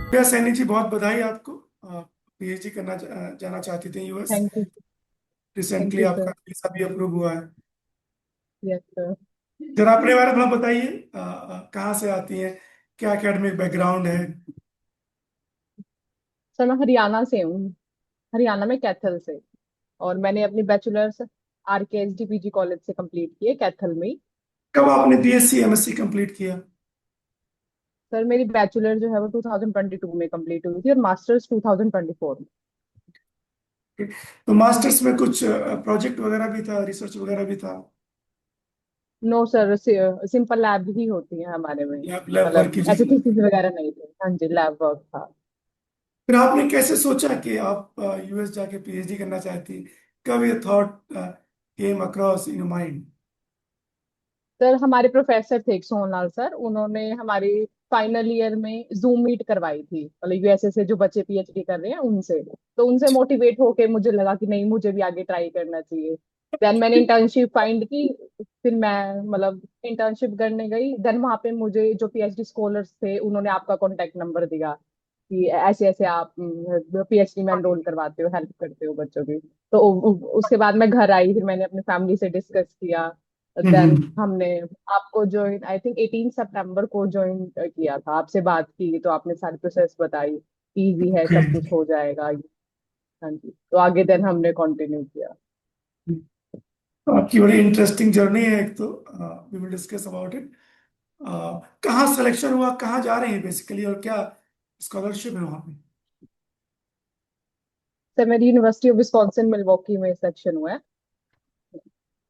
क्या सैनी जी, बहुत बधाई आपको। पीएचडी करना जाना चाहती थी US. Thank you. Thank recently you आपका सर। वीजा भी अप्रूव हुआ है। Yes sir. जरा अपने बारे में थोड़ा बताइए, कहाँ से आती हैं, क्या एकेडमिक बैकग्राउंड है। सर मैं हरियाणा से हूँ। हरियाणा में कैथल से। और मैंने अपनी बैचलर्स RKSD PG कॉलेज से कंप्लीट की है कैथल में ही। कब आपने बीएससी एमएससी कंप्लीट किया? सर मेरी बैचलर जो है वो 2022 में कंप्लीट हुई थी और मास्टर्स 2024 में। तो मास्टर्स में कुछ प्रोजेक्ट वगैरह भी था, रिसर्च वगैरह भी था? नो सर, सिंपल लैब ही होती है हमारे में। लैब वर्क मतलब की ऐसे चीजें। थीसिस वगैरह नहीं थे। हाँ जी, लैब वर्क था। फिर आपने कैसे सोचा कि आप यूएस जाके पीएचडी करना चाहती? कब ये thought came across in mind? Sir हमारे प्रोफेसर थे एक सोनलाल सर, उन्होंने हमारी फाइनल ईयर में जूम मीट करवाई थी, मतलब यूएसए से जो बच्चे पीएचडी कर रहे हैं उनसे। तो उनसे मोटिवेट होके मुझे लगा कि नहीं, मुझे भी आगे ट्राई करना चाहिए। देन मैंने इंटर्नशिप फाइंड की। फिर मैं मतलब इंटर्नशिप करने गई। देन वहां पे मुझे जो पीएचडी स्कॉलर्स थे उन्होंने आपका कॉन्टेक्ट नंबर दिया कि ऐसे ऐसे आप पीएचडी में एनरोल करवाते हो, हेल्प करते हो बच्चों की। तो उसके बाद मैं घर आई, फिर मैंने अपनी फैमिली से डिस्कस किया। देन हम्म। हमने आपको ज्वाइन आई थिंक 18 सितंबर को ज्वाइन किया था। आपसे बात की तो आपने सारी प्रोसेस बताई, इजी है, ओके। सब कुछ हो जाएगा। हाँ जी, तो आगे देन हमने कंटिन्यू किया। आपकी बड़ी इंटरेस्टिंग जर्नी है एक तो। We will discuss about it. कहाँ सिलेक्शन हुआ, कहाँ जा रहे हैं बेसिकली, और क्या स्कॉलरशिप है वहाँ पे? सर मेरी यूनिवर्सिटी ऑफ विस्कॉन्सिन मिलवॉकी में सेक्शन हुआ है।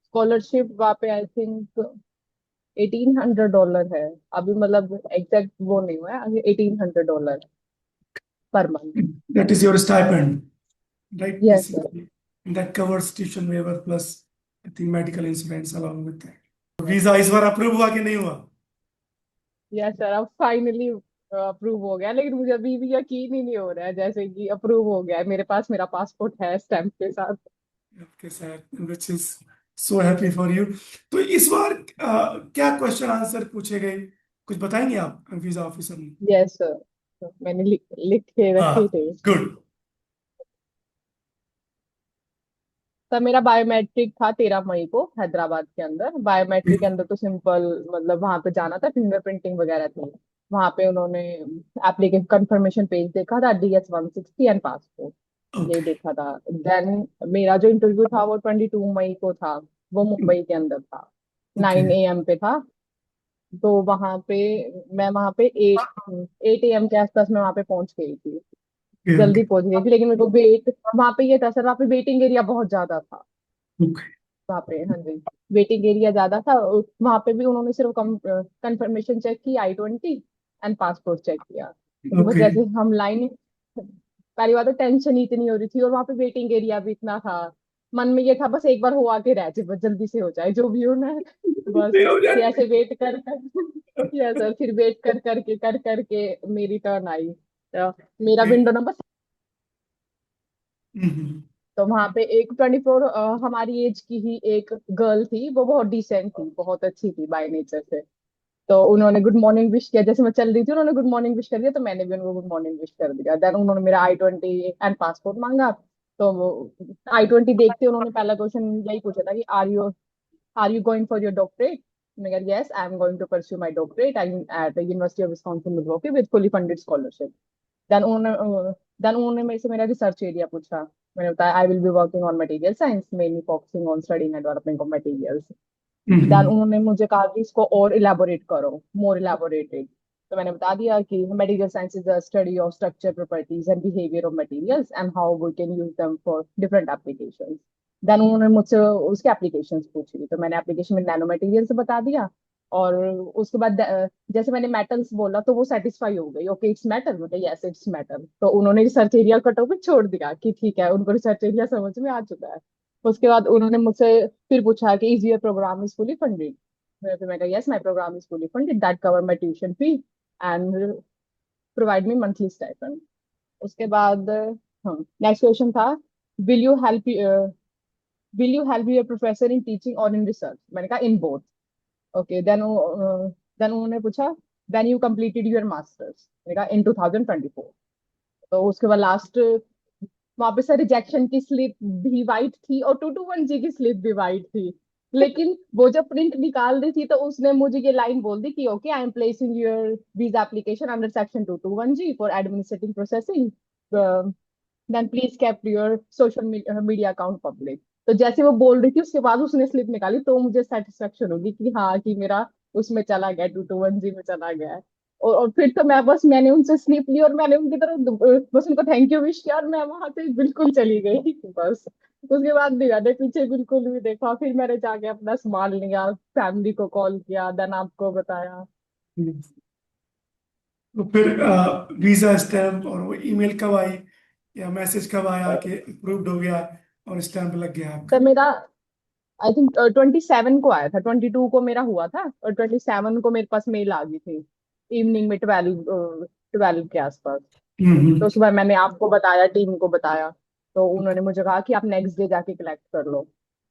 स्कॉलरशिप वहाँ पे आई थिंक $1,800 है। अभी मतलब एग्जैक्ट वो नहीं हुआ है, $1,800 per month. That is your stipend, right? Yes sir. Basically that covers tuition waiver plus I think medical insurance along with that. Visa इस बार अप्रूव हुआ कि नहीं हुआ? यस सर, अब फाइनली अप्रूव हो गया, लेकिन मुझे अभी भी यकीन ही नहीं हो रहा है जैसे कि अप्रूव हो गया है। मेरे पास मेरा पासपोर्ट है स्टैंप के साथ। आपके साथ, which is so happy for you. तो इस बार क्या क्वेश्चन आंसर पूछे गए, कुछ बताएंगे आप वीजा ऑफिसर ने? यस सर, मैंने लिख के रखे हाँ, थे। गुड। सर मेरा बायोमेट्रिक था 13 मई को हैदराबाद के अंदर। बायोमेट्रिक के अंदर तो सिंपल, मतलब वहां पे जाना था, फिंगरप्रिंटिंग वगैरह थी। वहां पे उन्होंने एप्लीकेशन कंफर्मेशन पेज देखा था, DS-160 एंड पासपोर्ट, ये ओके। देखा था। देन मेरा जो इंटरव्यू था वो 22 मई को था। वो मुंबई के अंदर था, ओके। 9 AM पे था। तो वहां पे मैं वहां पे 8 AM के आसपास मैं वहां पे पहुंच गई थी। ओके। जल्दी पहुंच गई थी, लेकिन मेरे को वेट वहां पे ये था सर, वहां पे वेटिंग एरिया बहुत ज्यादा था। ओके। वहाँ पे हाँ जी, वेटिंग एरिया ज्यादा था। वहां पे भी उन्होंने सिर्फ कंफर्मेशन चेक की, I-20 एंड पासपोर्ट चेक किया। उसके बाद ओके। जैसे हम लाइन, पहली बात तो टेंशन ही इतनी हो रही थी और वहां पे वेटिंग एरिया भी इतना था। मन में ये था बस एक बार हो आके रह जाए, बस जल्दी से हो जाए जो भी होना है। बस हो फिर जाए। ऐसे वेट कर कर यस सर, फिर वेट कर करके मेरी टर्न आई। तो मेरा ओके। विंडो नंबर, हम्म। तो वहां पे एक 24 हमारी एज की ही एक गर्ल थी। वो बहुत डिसेंट थी, बहुत अच्छी थी बाय नेचर से। तो उन्होंने गुड मॉर्निंग विश किया, जैसे मैं चल रही थी उन्होंने गुड मॉर्निंग विश कर दिया, तो मैंने भी उनको गुड मॉर्निंग विश कर दिया। देन उन्होंने मेरा I-20 एंड पासपोर्ट मांगा। तो वो I-20 देखते उन्होंने पहला क्वेश्चन यही पूछा था कि are you going for your doctorate. मैं कहा yes, I am going to pursue my doctorate at University of Wisconsin Milwaukee with fully funded scholarship. Then उन्होंने देन उन्होंने मेरे से मेरा रिसर्च एरिया पूछा। मैंने बताया I will be working on material science, mainly focusing on studying and development of materials. Then hmm. उन्होंने मुझे कहा कि इसको और इलेबोरेट करो, मोर इलेबोरेटेड। तो मैंने बता दिया कि material science is the study of structure, properties and behaviour of materials and how we can use them for different applications. Then उन्होंने मुझसे उसके एप्लीकेशंस पूछी, तो मैंने एप्लीकेशन में नैनो मटेरियल्स बता दिया। और उसके बाद जैसे मैंने मेटल्स बोला तो वो सेटिस्फाई हो गई, ओके इट्स मेटल, मतलब यस इट्स मेटल। तो उन्होंने रिसर्च एरिया का टॉपिक छोड़ दिया कि ठीक है, उनको रिसर्च एरिया समझ में आ चुका है। उसके बाद उन्होंने मुझसे फिर पूछा कि is your programme is fully funded. मैं कहा yes my programme is fully funded, that cover my tuition fee and provide me monthly stipend. उसके बाद हाँ, नेक्स्ट क्वेश्चन था, will you help will you help your professor in teaching और in research. मैंने कहा in both. Okay then उन्होंने पूछा when you completed your masters, मैंने कहा इन 2024। तो उसके बाद लास्ट वहां पे सर रिजेक्शन की स्लिप भी वाइट थी और 221G की स्लिप भी वाइट थी। लेकिन वो जब प्रिंट निकाल दी थी तो उसने मुझे ये लाइन बोल दी कि okay, I am placing your visa application under section 221G for administrative processing, then please keep your social media account public. तो जैसे वो बोल रही थी उसके बाद उसने स्लिप निकाली तो मुझे सेटिस्फेक्शन होगी कि हाँ, कि मेरा उसमें चला गया, 221G में चला गया है। और फिर तो मैंने उनसे स्लिप ली और मैंने उनकी तरफ बस उनको थैंक यू विश किया और मैं वहां से बिल्कुल चली गई बस। उसके बाद नहीं मैंने पीछे बिल्कुल भी देखा, फिर मैंने जाके अपना सामान लिया, फैमिली को कॉल किया, देन आपको बताया। तो फिर वीजा स्टैंप और वो ईमेल कब आई या मैसेज कब आया कि अप्रूव्ड हो गया और स्टैंप लग गया तो आपका? मेरा आई थिंक 27 को आया था, 22 को मेरा हुआ था और 27 को मेरे पास मेल आ गई थी, इवनिंग में 12 के आसपास। तो हम्म। उसके बाद मैंने आपको बताया, टीम को बताया, तो उन्होंने मुझे कहा कि आप नेक्स्ट डे जाके कलेक्ट कर लो।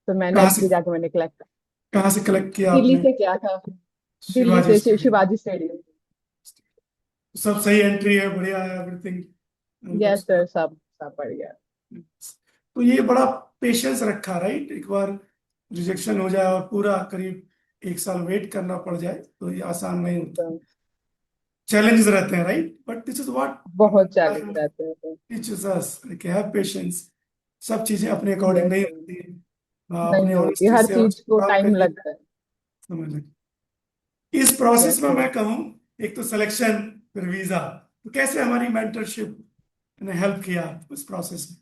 तो मैं कहाँ नेक्स्ट से डे जाके मैंने कलेक्ट, कहाँ से कलेक्ट किया दिल्ली आपने? से किया था। दिल्ली शिवाजी से स्टेडियम। शिवाजी स्टेडियम। सब सही एंट्री है, बढ़िया है एवरीथिंग? यस सर, सब बढ़िया। तो ये बड़ा पेशेंस रखा, राइट? एक बार रिजेक्शन हो जाए और पूरा करीब 1 साल वेट करना पड़ जाए तो ये आसान नहीं होता। तो चैलेंजेस रहते हैं, right? But this is what बहुत चैलेंज रहते हैं। टीचर्स अस कि हैव पेशेंस। सब चीजें अपने अकॉर्डिंग यस नहीं सर, होती हैं। अपने नहीं होती, ऑनेस्टी हर से और चीज को काम टाइम करिए। लगता है। समझ लगे? इस प्रोसेस यस में सर। मैं कहूँ, एक तो सिलेक्शन, फिर वीजा, तो कैसे हमारी मेंटरशिप ने हेल्प किया उस प्रोसेस में?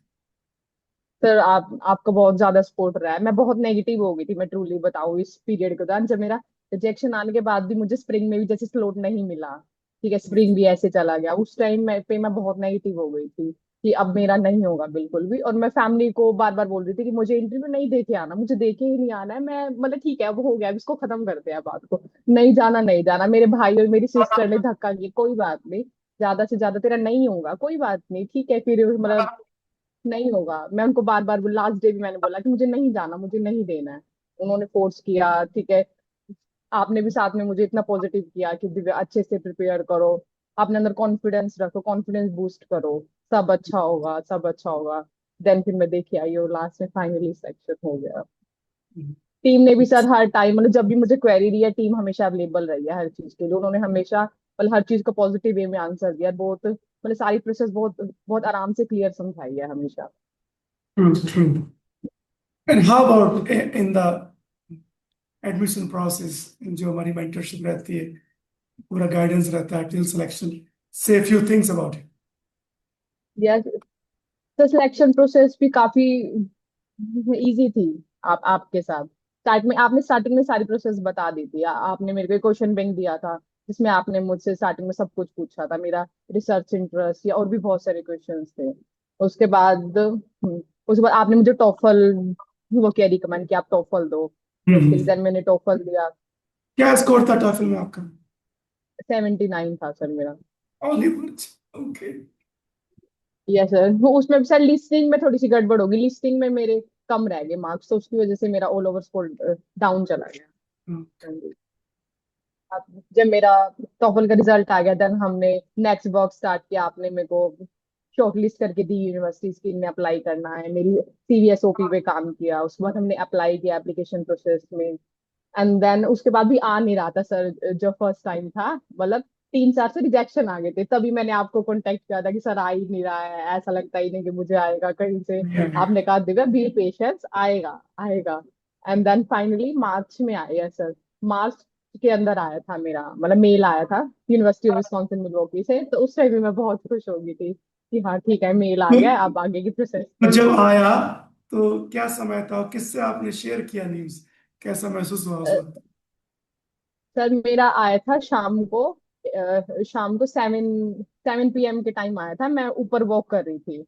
सर आपका बहुत ज्यादा सपोर्ट रहा है। मैं बहुत नेगेटिव हो गई थी, मैं ट्रूली बताऊँ, इस पीरियड के दौरान जब मेरा रिजेक्शन आने के बाद भी मुझे स्प्रिंग में भी जैसे स्लॉट नहीं मिला, ठीक है, स्प्रिंग भी ऐसे चला गया, उस टाइम मैं बहुत नेगेटिव हो गई थी कि अब मेरा नहीं होगा बिल्कुल भी। और मैं फैमिली को बार बार बोल रही थी कि मुझे इंटरव्यू नहीं देके आना, मुझे देके ही नहीं आना है, मैं मतलब ठीक है अब हो गया, अब इसको खत्म करते हैं बात को, नहीं जाना नहीं जाना। मेरे भाई और मेरी सिस्टर ने धक्का किया, कोई बात नहीं, ज्यादा से ज्यादा तेरा नहीं होगा, कोई बात नहीं, ठीक है, फिर मतलब नहीं होगा। मैं उनको बार बार लास्ट डे भी मैंने बोला कि मुझे नहीं जाना, मुझे नहीं देना है। उन्होंने फोर्स किया, ठीक है, आपने भी साथ में मुझे इतना पॉजिटिव किया कि दिव्या अच्छे से प्रिपेयर करो, अपने अंदर कॉन्फिडेंस रखो, कॉन्फिडेंस बूस्ट करो, सब अच्छा होगा, सब अच्छा होगा। देन फिर मैं देखी आई और लास्ट में फाइनली सिलेक्शन हो गया। टीम ने भी सर हर टाइम मतलब जब भी मुझे क्वेरी दी है, टीम हमेशा अवेलेबल रही है हर चीज के लिए। उन्होंने हमेशा मतलब हर चीज को पॉजिटिव वे में आंसर दिया, बहुत मतलब सारी प्रोसेस बहुत बहुत आराम से क्लियर समझाई है हमेशा। True true. And how about in the admission process, जो हमारी मेंटरशिप रहती है, पूरा गाइडेंस रहता है टिल सिलेक्शन, से few things about it. Yes, तो सिलेक्शन प्रोसेस भी काफी इजी थी। आप आपके साथ आपने स्टार्टिंग में सारी प्रोसेस बता दी थी। आपने मेरे को क्वेश्चन बैंक दिया था जिसमें आपने मुझसे स्टार्टिंग में सब कुछ पूछा था, मेरा रिसर्च इंटरेस्ट या और भी बहुत सारे क्वेश्चंस थे। उसके बाद उसके बाद आपने मुझे टॉफल वो क्या रिकमेंड किया, आप टॉफल दो। तो उसके लिए हम्म। then मैंने टॉफल दिया। क्या स्कोर था टॉफल में आपका? 79 था सर मेरा। Only words? Okay. Yes sir, वो उसमें भी सर लिस्टिंग में थोड़ी सी गड़बड़ होगी, लिस्टिंग में मेरे कम रह गए मार्क्स, तो उसकी वजह से मेरा ऑल ओवर स्कोर डाउन चला गया। हाँ जी। जब मेरा टॉफल का रिजल्ट आ गया देन हमने नेक्स्ट बॉक्स स्टार्ट किया, आपने मेरे को शॉर्टलिस्ट करके दी यूनिवर्सिटीज की, इनमें अप्लाई करना है, मेरी सीवीएसओपी पे काम किया, उसके बाद हमने अप्लाई किया एप्लीकेशन प्रोसेस में। एंड देन उसके बाद भी आ नहीं रहा था सर, जो फर्स्ट टाइम था मतलब 3 4 से रिजेक्शन आ गए थे, तभी मैंने आपको कांटेक्ट किया था कि सर आ ही नहीं रहा है, ऐसा लगता ही नहीं कि मुझे आएगा कहीं से। आपने कहा दिव्या बी पेशेंस, आएगा आएगा। एंड देन फाइनली मार्च में आया सर, मार्च के अंदर आया था मेरा मतलब मेल आया था यूनिवर्सिटी ऑफ विस्कॉन्सिन मिलवॉकी से, तो उस टाइम भी मैं बहुत खुश हो गई थी कि हाँ ठीक है मेल आ तो गया, अब आगे की प्रोसेस तो शुरू जब करो। आया तो क्या समय था और किससे आपने शेयर किया न्यूज़? कैसा महसूस हुआ उस वक्त? सर मेरा आया था शाम को, शाम को 7 7 PM के टाइम आया था, मैं ऊपर वॉक कर रही थी।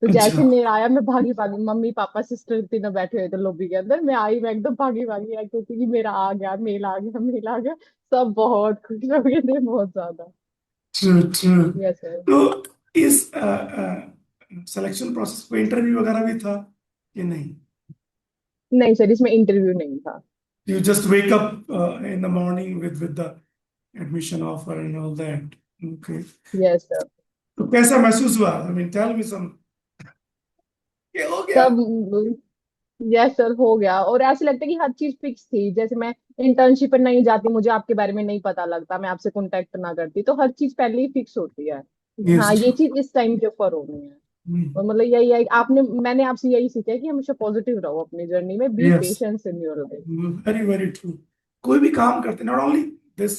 तो अच्छा। जैसे मेरा आया मैं भागी भागी, मम्मी पापा सिस्टर तीनों बैठे हुए थे लॉबी के अंदर, मैं आई, मैं एकदम भागी भागी आई क्योंकि मेरा आ गया, मेल आ गया, मेल आ गया। सब बहुत खुश हो गए थे, बहुत ज्यादा। True true. Yes sir. तो इस सिलेक्शन प्रोसेस में इंटरव्यू वगैरह भी था कि नहीं? नहीं सर, इसमें इंटरव्यू नहीं था। You just wake up in the morning with the admission offer and all that. Okay, yes sir. तो कैसा महसूस हुआ? आई मीन टेल मी सम, ये हो गया। सब यस सर हो गया, और ऐसे लगता है कि हर चीज फिक्स थी। जैसे मैं इंटर्नशिप पर नहीं जाती, मुझे आपके बारे में नहीं पता लगता, मैं आपसे कांटेक्ट ना करती, तो हर चीज पहले ही फिक्स होती है कि यस, हाँ ये चीज इस टाइम के ऊपर होनी है। और मतलब यही है, आपने मैंने आपसे यही सीखा है कि हमेशा पॉजिटिव रहो अपनी जर्नी में, be yes, patience in your life. Very very true. कोई भी काम करते, नॉट ओनली दिस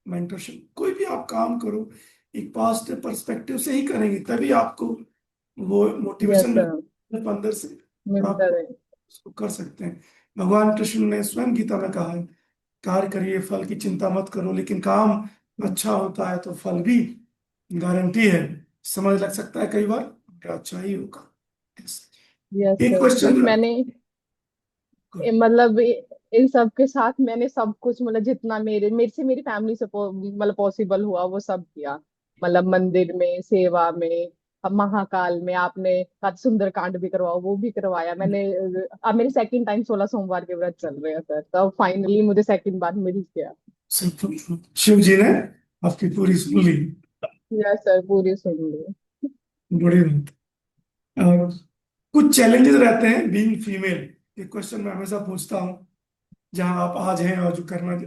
मेंटरशिप, कोई भी आप काम करो एक पॉजिटिव पर्सपेक्टिव से ही करेंगे, तभी आपको वो यस मोटिवेशन सर। मिल अंदर से, तो आप मिलता है। उसको कर सकते हैं। भगवान कृष्ण ने स्वयं गीता में कहा है, कार्य करिए फल की चिंता मत करो, लेकिन काम अच्छा होता है तो फल भी गारंटी है। समझ लग सकता है कई बार क्या अच्छा ही होगा। Yes. यस एक सर, बस क्वेश्चन। मैंने मतलब इन सब के साथ मैंने सब कुछ, मतलब जितना मेरे मेरे से मेरी फैमिली से मतलब पॉसिबल हुआ वो सब किया। मतलब मंदिर में, सेवा में, अब महाकाल में आपने कहा सुंदरकांड भी करवाओ, वो भी करवाया मैंने। अब मेरे सेकंड टाइम 16 सोमवार के व्रत चल रहे हैं सर, तो फाइनली मुझे सेकंड बार मिल गया। शिव जी ने आपकी पूरी सुन ली। यस सर, पूरी सुन ली। बड़ी बात। और कुछ चैलेंजेस रहते हैं बीइंग फीमेल, ये क्वेश्चन मैं हमेशा पूछता हूँ, जहाँ आप आज हैं और जो करना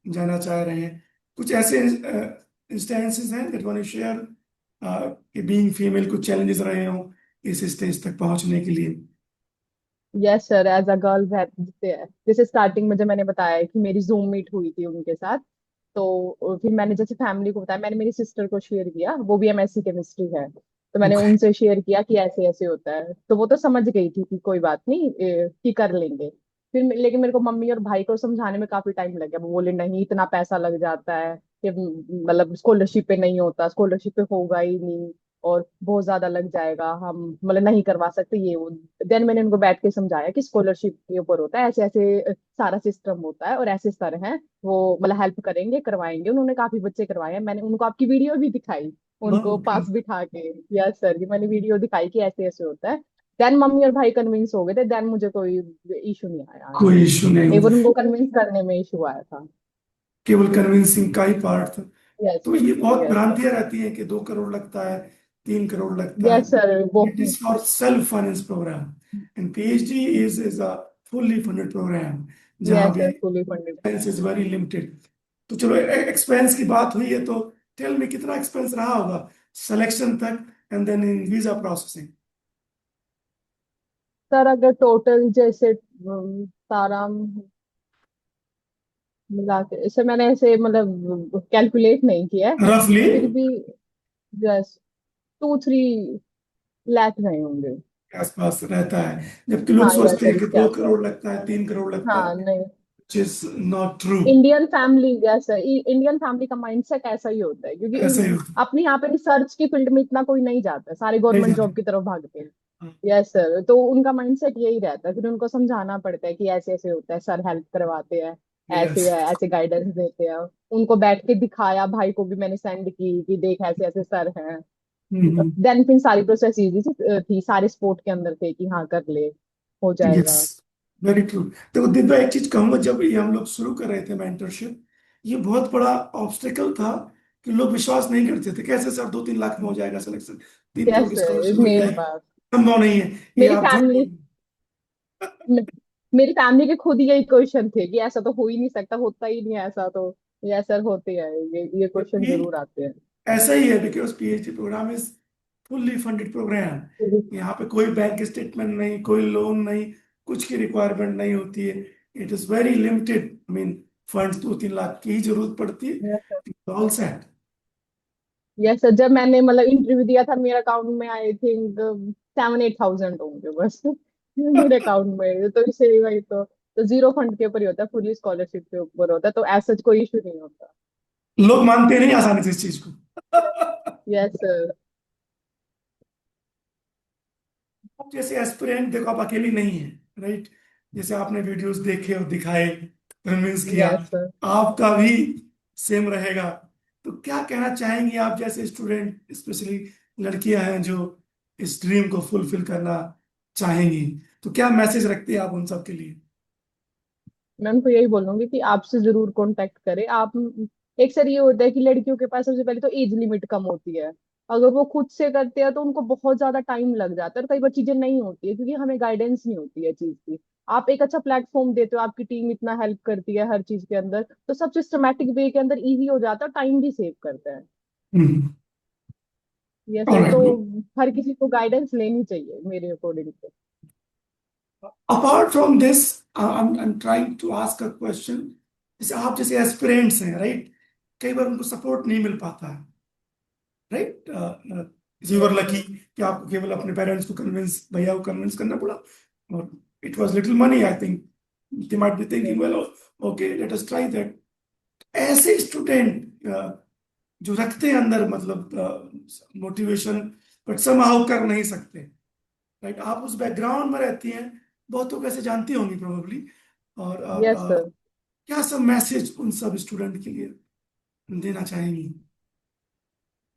जाना चाह रहे हैं, कुछ ऐसे इंस्टेंसेस हैं दैट वांट टू शेयर कि बीइंग फीमेल कुछ चैलेंजेस रहे हों इस स्टेज तक पहुंचने के लिए। Yes sir, as a girl जैसे स्टार्टिंग में जब मैंने बताया कि मेरी जूम मीट हुई थी उनके साथ, तो फिर मैंने जैसे फैमिली को बताया, मैंने मेरी सिस्टर को शेयर किया, वो भी एमएससी केमिस्ट्री है, तो मैंने ओके। उनसे शेयर किया कि ऐसे ऐसे होता है, तो वो तो समझ गई थी कि कोई बात नहीं, कि कर लेंगे। फिर लेकिन मेरे को मम्मी और भाई को समझाने में काफी टाइम लग गया, वो बोले नहीं इतना पैसा लग जाता है, कि मतलब स्कॉलरशिप पे नहीं होता, स्कॉलरशिप पे होगा ही नहीं, और बहुत ज्यादा लग जाएगा, हम मतलब नहीं करवा सकते ये वो। देन मैंने उनको बैठ के समझाया कि स्कॉलरशिप के ऊपर होता है, ऐसे ऐसे सारा सिस्टम होता है, और ऐसे सर हैं वो मतलब हेल्प करेंगे, करवाएंगे। उन्होंने काफी बच्चे करवाए हैं, मैंने उनको आपकी वीडियो भी दिखाई, उनको ओके, पास बिठा के। यस सर, की मैंने वीडियो दिखाई कि ऐसे ऐसे होता है। देन मम्मी और भाई कन्विंस हो गए थे, देन मुझे कोई इशू नहीं आया आगे। कोई इशू नहीं इवन हुआ, उनको कन्विंस करने में इशू आया था। केवल कन्विंसिंग का ही पार्ट था। यस तो ये बहुत यस सर। भ्रांतियां रहती हैं कि 2 करोड़ लगता है, 3 करोड़ लगता है। यस सर वो। It is for self finance programme, and PhD is a fully funded programme, जहाँ यस भी sir, fully funded. Expense is very limited. तो चलो एक्सपेंस की बात हुई है, तो टेल में कितना एक्सपेंस रहा होगा सिलेक्शन तक and then in visa processing. Sir अगर टोटल जैसे सारा मिला के, इसे मैंने ऐसे मतलब कैलकुलेट नहीं किया है, रफली फिर भी जस्ट 2-3 लाख रहे होंगे। आसपास रहता है, जबकि लोग हाँ यस सोचते सर, हैं कि इसके दो आसपास। करोड़ लगता है, 3 करोड़ लगता है, हाँ नहीं, which is not true. Indian family, yes sir, Indian family का माइंडसेट ऐसा ही होता है, क्योंकि ऐसा ही होता अपने यहाँ पे रिसर्च की फील्ड में इतना कोई नहीं जाता है, सारे है, नहीं गवर्नमेंट जाता। जॉब की तरफ भागते हैं। हाँ, यस सर, तो उनका माइंडसेट यही रहता है, फिर उनको समझाना पड़ता है कि ऐसे ऐसे होता है, सर हेल्प करवाते हैं, यस। ऐसे है, ऐसे गाइडेंस देते हैं। उनको बैठ के दिखाया, भाई को भी मैंने सेंड की कि देख ऐसे ऐसे सर हैं। देन फिर सारी प्रोसेस इजी थी, सारे स्पोर्ट के अंदर थे कि हाँ कर ले, हो यस, जाएगा। Very true. देखो दिव्या, एक चीज कहूंगा, जब ये हम लोग शुरू कर रहे थे मेंटरशिप, ये बहुत बड़ा ऑब्स्टिकल था कि लोग विश्वास नहीं करते थे, कैसे सर 2-3 लाख में हो जाएगा सिलेक्शन, 3 करोड़ यस की सर, स्कॉलरशिप मिल मेन जाएगी, बात। संभव नहीं है, ये मेरी आप झूठ फैमिली बोल रहे मेरी फैमिली के खुद यही क्वेश्चन थे कि ऐसा तो हो ही नहीं सकता, होता ही नहीं है ऐसा तो। यस सर, होते हैं ये हो। क्वेश्चन जरूर आते हैं। ऐसा ही है, because PhD programme is fully funded programme. यहाँ पे कोई बैंक स्टेटमेंट नहीं, कोई लोन नहीं, कुछ की रिक्वायरमेंट नहीं होती है। It is very limited, I mean funds 2-3 lakh की ही जरूरत पड़ती यस है, ऑल सेट। यस सर, जब मैंने मतलब इंटरव्यू दिया था, मेरे अकाउंट में आई थिंक 7-8 थाउजेंड होंगे बस मेरे अकाउंट में, तो इसे वही तो जीरो फंड के ऊपर ही होता है, फुली स्कॉलरशिप के ऊपर होता है, तो ऐसा कोई इशू नहीं होता। लोग मानते नहीं आसानी से इस चीज को। Yes sir. अब जैसे एस्पिरेंट, देखो आप अकेली नहीं है, राइट? जैसे आपने वीडियोस देखे और दिखाए, कन्विंस किया, यस सर। आपका भी सेम रहेगा। तो क्या कहना चाहेंगे आप जैसे स्टूडेंट, स्पेशली लड़कियां हैं जो इस ड्रीम को फुलफिल करना चाहेंगी, तो क्या मैसेज रखते हैं आप उन सब के लिए? मैं उनको यही बोलूंगी कि आपसे जरूर कांटेक्ट करें आप। एक सर ये होता है कि लड़कियों के पास सबसे पहले तो एज लिमिट कम होती है, अगर वो खुद से करते हैं तो उनको बहुत ज्यादा टाइम लग जाता है और कई बार चीजें नहीं होती है क्योंकि हमें गाइडेंस नहीं होती है चीज की। आप एक अच्छा प्लेटफॉर्म देते हो, आपकी टीम इतना हेल्प करती है हर चीज के अंदर, तो सब सिस्टमेटिक वे के अंदर इजी हो जाता है, टाइम भी सेव करता है। हम्म। ये सर तो ऑलराइट। हर किसी को गाइडेंस लेनी चाहिए मेरे अकॉर्डिंग तो। Apart from this, I'm trying to ask a question. जैसे आप जैसे एस्पिरेंट्स हैं, राइट, कई बार उनको सपोर्ट नहीं मिल पाता है, right. You were yes lucky sir. कि आपको केवल अपने पेरेंट्स को कन्विंस, भैया को कन्विंस करना पड़ा, और it was little money, I think they might be thinking, well, okay, let us try that. ऐसे स्टूडेंट जो रखते हैं अंदर मतलब मोटिवेशन, बट समहाउ कर नहीं सकते, राइट, आप उस बैकग्राउंड में रहती हैं, बहुतों को ऐसे जानती होंगी प्रोबेबली, और यस सर। क्या सब मैसेज उन सब स्टूडेंट के लिए देना चाहेंगी?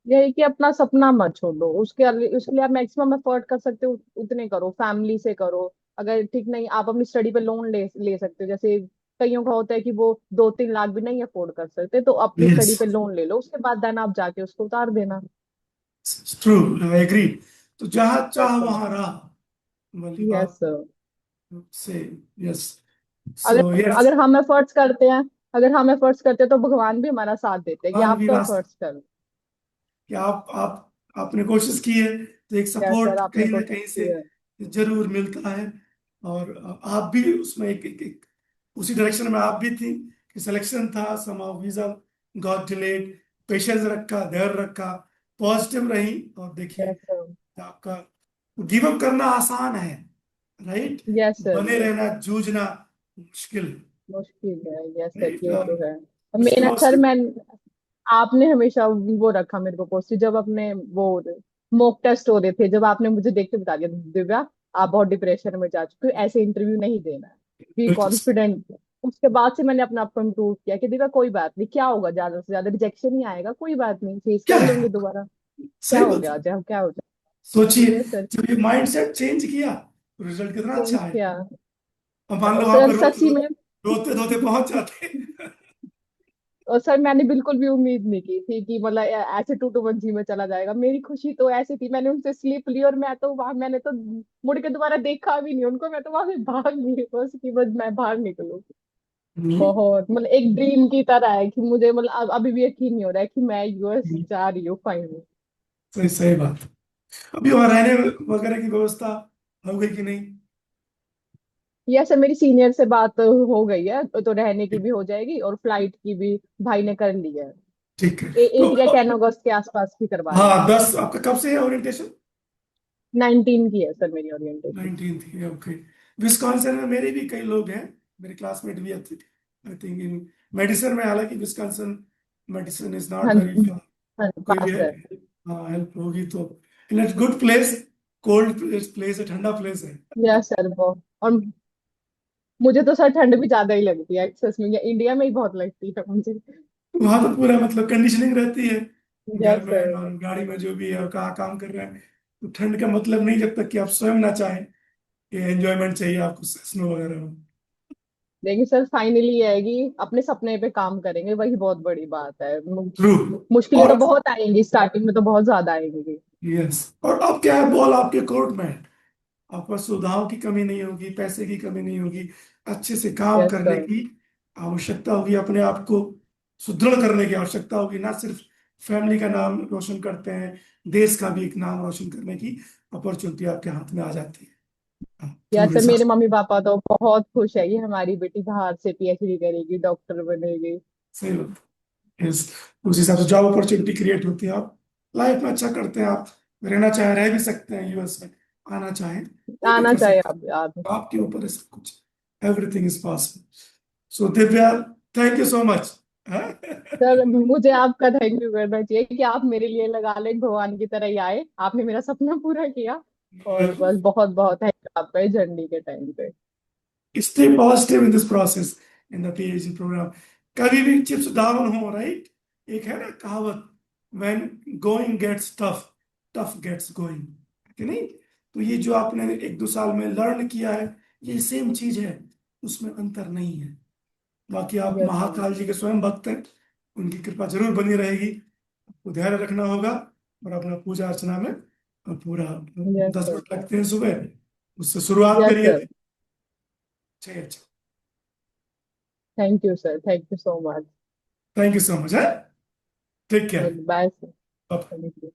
यही कि अपना सपना मत छोड़ो, उसके लिए आप मैक्सिमम एफर्ट कर सकते हो उतने करो, फैमिली से करो। अगर ठीक नहीं, आप अपनी स्टडी पे लोन ले ले सकते हो, जैसे कईयों का होता है कि वो 2-3 लाख भी नहीं अफोर्ड कर सकते, तो अपनी यस, स्टडी पे लोन ले लो, उसके बाद देन आप जाके उसको उतार देना। True, I agree. तो जहाँ यस चाह सर। वहाँ राह वाली यस बात सर। से, यस। सो अगर यस, अगर हम एफर्ट्स करते हैं, अगर हम एफर्ट्स करते हैं तो भगवान भी हमारा साथ देते हैं कि भगवान आप भी तो रास्ता, एफर्ट्स करो। कि आप आपने कोशिश की है, तो एक यस सर, सपोर्ट आपने कहीं ना कोशिश कहीं की से है। जरूर मिलता है। और आप भी उसमें एक उसी डायरेक्शन में आप भी थी, कि सिलेक्शन था, समाउ वीजा गॉट डिलेड, पेशेंस रखा, धैर्य रखा, पॉजिटिव रही, और देखिए यस सर। आपका, गिव अप करना आसान है, राइट, यस सर। बने रहना, जूझना मुश्किल है, मुश्किल है, यस सर, राइट। ये तो है। और उसके मेरा बाद सर, से, मैं आपने हमेशा वो रखा मेरे को पॉजिटिव, जब अपने वो मॉक टेस्ट हो रहे थे, जब आपने मुझे देख के बता दिया, दिव्या आप बहुत डिप्रेशन में जा चुके हो, ऐसे इंटरव्यू नहीं देना है, बी बिल्कुल कॉन्फिडेंट। उसके बाद से मैंने अपने आप को इम्प्रूव किया कि दिव्या कोई बात नहीं, क्या होगा, ज्यादा से ज्यादा रिजेक्शन ही आएगा, कोई बात नहीं, फेस क्या कर है, लेंगे दोबारा। क्या सही हो बात गया, है। चाहे क्या हो सोचिए, जाए। ये सर। जब ये माइंडसेट चेंज किया तो रिजल्ट कितना अच्छा है। क्या। अब मान लो वहां सर पर रोते सच्ची में। रोते रोते पहुंच जाते। और सर मैंने बिल्कुल भी उम्मीद नहीं की थी कि मतलब ऐसे 2-1 में चला जाएगा। मेरी खुशी तो ऐसी थी, मैंने उनसे स्लिप ली और मैं तो वहां, मैंने तो मुड़ के दोबारा देखा भी नहीं उनको, मैं तो वहां से भाग गई बस कि बस मैं बाहर निकलूं। हम्म, बहुत मतलब एक ड्रीम की तरह है कि मुझे मतलब अभी भी यकीन नहीं हो रहा है कि मैं यूएस जा रही हूँ फाइनली। सही सही बात। अभी वहां रहने वगैरह की व्यवस्था हो गई कि नहीं? या सर, मेरी सीनियर से बात हो गई है, तो रहने की भी हो जाएगी और फ्लाइट की भी भाई ने कर ली है। ठीक है। तो 8 या 10 अगस्त के आसपास की करवा ली हाँ, है। 10 आपका कब से है ओरिएंटेशन? 19 की है सर मेरी ओरिएंटेशन। 19 थी, ओके। विस्कॉन्सिन में मेरे भी कई लोग हैं, मेरे क्लासमेट भी, आई थिंक इन मेडिसिन में, हालांकि विस्कॉन्सिन मेडिसिन इज नॉट हाँ वेरी, जी। हाँ जी, कोई भी पास है, है। हाँ, हेल्प होगी तो। In its good place, cold place, place है, ठंडा प्लेस है। यस सर, बहुत। और मुझे तो सर ठंड भी ज्यादा ही लगती है सच में, इंडिया में ही बहुत लगती है मुझे। वहां तो पूरा मतलब कंडीशनिंग रहती है, घर यस में सर। और गाड़ी में, जो भी है, और कहाँ काम कर रहे हैं, तो ठंड का मतलब नहीं, जब तक कि आप स्वयं ना चाहें, ये एंजॉयमेंट चाहिए आपको स्नो वगैरह में। लेकिन सर फाइनली ये है कि अपने सपने पे काम करेंगे, वही बहुत बड़ी बात है। ट्रू। मुश्किलें और तो बहुत आएंगी, स्टार्टिंग में तो बहुत ज्यादा आएंगी। यस, और अब क्या है, बॉल आपके कोर्ट में है, आपके पास सुविधाओं की कमी नहीं होगी, पैसे की कमी नहीं होगी, अच्छे से काम यस करने सर। की आवश्यकता होगी, अपने आप को सुदृढ़ करने की आवश्यकता होगी, ना सिर्फ फैमिली का नाम रोशन करते हैं, देश का भी एक नाम रोशन करने की अपॉर्चुनिटी आपके हाथ में आ जाती है थ्रू यस सर, मेरे रिसर्च। मम्मी पापा तो बहुत खुश है कि हमारी बेटी बाहर से पीएचडी करेगी, डॉक्टर बनेगी। सही बात। यस, उस हिसाब से जॉब अपॉर्चुनिटी क्रिएट होती है, आप लाइफ में अच्छा करते हैं, आप रहना चाहे रह भी सकते हैं यूएस में, आना चाहें वो भी आना कर चाहिए सकते आप। हैं, आपके ऊपर है सब कुछ, everything is possible. So Divya, thank you so much. Sir मुझे आपका थैंक यू करना चाहिए कि आप मेरे लिए लगा लें भगवान की तरह ही आए, आपने मेरा सपना पूरा किया। और बस बहुत बहुत थैंक यू आपका इस जर्नी के टाइम पे। Stay positive in this process, in the PhD programme. कभी भी चिप्स डाउन हो, राइट, एक है ना कहावत, when going gets tough, tough gets going, कि नहीं? तो ये जो आपने 1-2 साल में लर्न किया है, ये सेम चीज है, उसमें अंतर नहीं है। बाकी आप यस सर। महाकाल जी के स्वयं भक्त हैं, उनकी कृपा जरूर बनी रहेगी। आपको धैर्य रखना होगा और अपना पूजा अर्चना में पूरा Yes, 10 sir. मिनट लगते हैं सुबह, उससे शुरुआत Yes, करिए। sir. ठीक है, Thank you, sir. Thank you so much. Thank you so much है, take care. Bye, sir. Thank you.